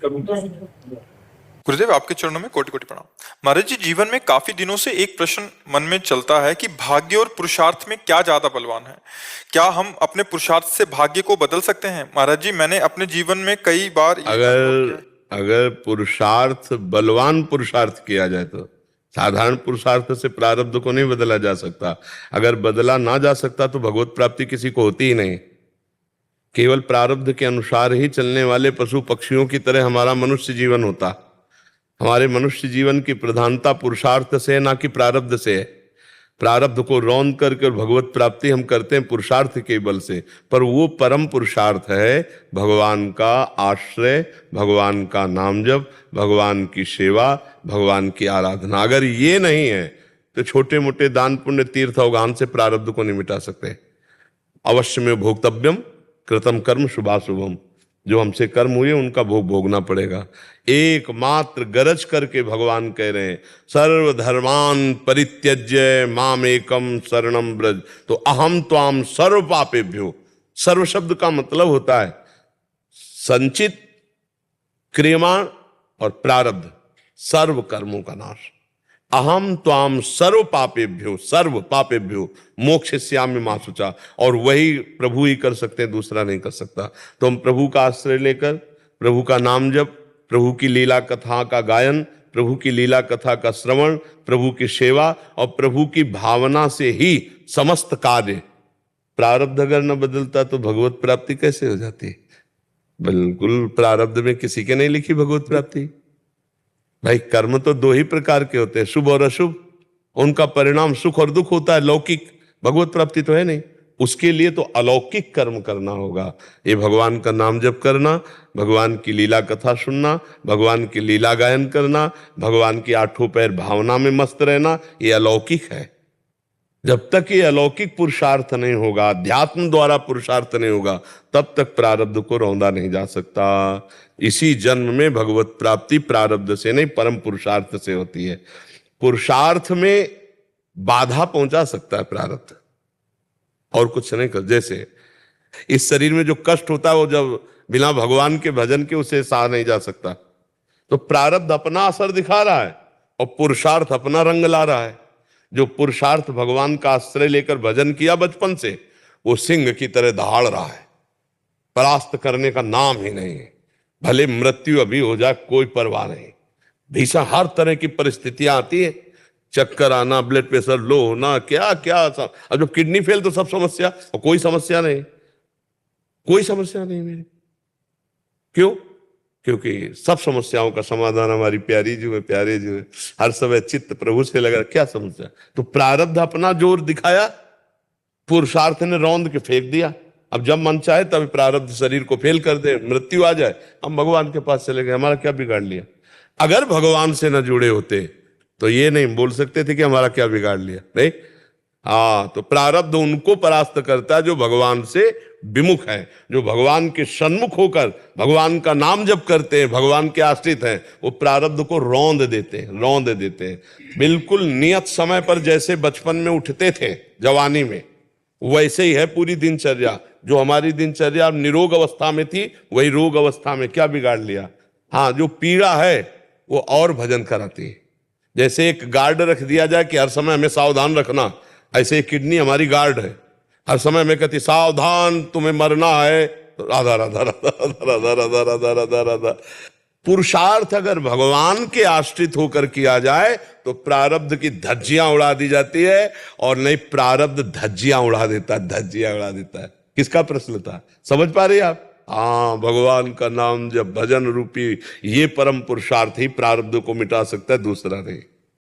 गुरुदेव, आपके चरणों में कोटि कोटि प्रणाम। महाराज जी, जीवन में काफी दिनों से एक प्रश्न मन में चलता है कि भाग्य और पुरुषार्थ में क्या ज्यादा बलवान है। क्या हम अपने पुरुषार्थ से भाग्य को बदल सकते हैं? महाराज जी, मैंने अपने जीवन में कई बार अगर पुरुषार्थ बलवान पुरुषार्थ किया जाए तो साधारण पुरुषार्थ से प्रारब्ध को नहीं बदला जा सकता। अगर बदला ना जा सकता तो भगवत प्राप्ति किसी को होती ही नहीं। केवल प्रारब्ध के अनुसार ही चलने वाले पशु पक्षियों की तरह हमारा मनुष्य जीवन होता। हमारे मनुष्य जीवन की प्रधानता पुरुषार्थ से ना कि प्रारब्ध से है। प्रारब्ध को रौंद करके और भगवत प्राप्ति हम करते हैं पुरुषार्थ के बल से, पर वो परम पुरुषार्थ है भगवान का आश्रय, भगवान का नाम जप, भगवान की सेवा, भगवान की आराधना। अगर ये नहीं है तो छोटे मोटे दान पुण्य तीर्थ अवगान से प्रारब्ध को नहीं मिटा सकते। अवश्य में भोक्तव्यम कृतम कर्म शुभाशुभम, जो हमसे कर्म हुए उनका भोग भोगना पड़ेगा। एकमात्र गरज करके भगवान कह रहे हैं सर्वधर्मान परित्यज्य माम एकम शरणम ब्रज, तो अहम त्वाम सर्व पापेभ्यो। सर्व शब्द का मतलब होता है संचित, क्रियमाण और प्रारब्ध, सर्व कर्मों का नाश। अहम त्वाम सर्व पापेभ्यो, सर्व पापेभ्यो मोक्षयिष्यामि मा शुचा, और वही प्रभु ही कर सकते हैं, दूसरा नहीं कर सकता। तो हम प्रभु का आश्रय लेकर प्रभु का नाम जप, प्रभु की लीला कथा का गायन, प्रभु की लीला कथा का श्रवण, प्रभु की सेवा और प्रभु की भावना से ही समस्त कार्य। प्रारब्ध अगर न बदलता तो भगवत प्राप्ति कैसे हो जाती? बिल्कुल प्रारब्ध में किसी के नहीं लिखी भगवत प्राप्ति। भाई कर्म तो दो ही प्रकार के होते हैं, शुभ और अशुभ। उनका परिणाम सुख और दुख होता है। लौकिक भगवत प्राप्ति तो है नहीं, उसके लिए तो अलौकिक कर्म करना होगा। ये भगवान का नाम जप करना, भगवान की लीला कथा सुनना, भगवान की लीला गायन करना, भगवान की आठों पैर भावना में मस्त रहना, ये अलौकिक है। जब तक ये अलौकिक पुरुषार्थ नहीं होगा, अध्यात्म द्वारा पुरुषार्थ नहीं होगा, तब तक प्रारब्ध को रौंदा नहीं जा सकता। इसी जन्म में भगवत प्राप्ति प्रारब्ध से नहीं परम पुरुषार्थ से होती है। पुरुषार्थ में बाधा पहुंचा सकता है प्रारब्ध, और कुछ नहीं कर। जैसे इस शरीर में जो कष्ट होता है वो जब बिना भगवान के भजन के उसे सहा नहीं जा सकता। तो प्रारब्ध अपना असर दिखा रहा है और पुरुषार्थ अपना रंग ला रहा है। जो पुरुषार्थ भगवान का आश्रय लेकर भजन किया बचपन से, वो सिंह की तरह दहाड़ रहा है, परास्त करने का नाम ही नहीं है। भले मृत्यु अभी हो जाए कोई परवाह नहीं। भीषण हर तरह की परिस्थितियां आती है, चक्कर आना, ब्लड प्रेशर लो होना, क्या क्या सब। अब जब किडनी फेल तो सब समस्या, और कोई समस्या नहीं, कोई समस्या नहीं मेरी। क्यों? क्योंकि सब समस्याओं का समाधान हमारी प्यारी जो है, प्यारे जो है, हर समय चित्त प्रभु से लगा। क्या समस्या? तो प्रारब्ध अपना जोर दिखाया, पुरुषार्थ ने रौंद के फेंक दिया। अब जब मन चाहे तब प्रारब्ध शरीर को फेल कर दे, मृत्यु आ जाए, हम भगवान के पास चले गए। हमारा क्या बिगाड़ लिया? अगर भगवान से न जुड़े होते तो ये नहीं बोल सकते थे कि हमारा क्या बिगाड़ लिया। नहीं, तो प्रारब्ध उनको परास्त करता है जो भगवान से विमुख है, जो भगवान के सन्मुख होकर भगवान का नाम जप करते हैं, भगवान के आश्रित हैं। वो प्रारब्ध को रौंद देते हैं, रौंद देते हैं। बिल्कुल नियत समय पर जैसे बचपन में उठते थे जवानी में, वैसे ही है पूरी दिनचर्या। जो हमारी दिनचर्या निरोग अवस्था में थी, वही रोग अवस्था में। क्या बिगाड़ लिया? हाँ, जो पीड़ा है वो और भजन कराती है। जैसे एक गार्ड रख दिया जाए कि हर समय हमें सावधान रखना, ऐसे किडनी हमारी गार्ड है। हर समय में कहती सावधान तुम्हें मरना है, तो राधा राधा राधा राधा राधा राधा राधा राधा। पुरुषार्थ अगर भगवान के आश्रित होकर किया जाए तो प्रारब्ध की धज्जियां उड़ा दी जाती है, और नहीं प्रारब्ध धज्जियां उड़ा देता है, धज्जियां उड़ा देता है। किसका प्रश्न था? समझ पा रहे आप? हाँ, भगवान का नाम जब भजन रूपी ये परम पुरुषार्थ ही प्रारब्ध को मिटा सकता है, दूसरा नहीं।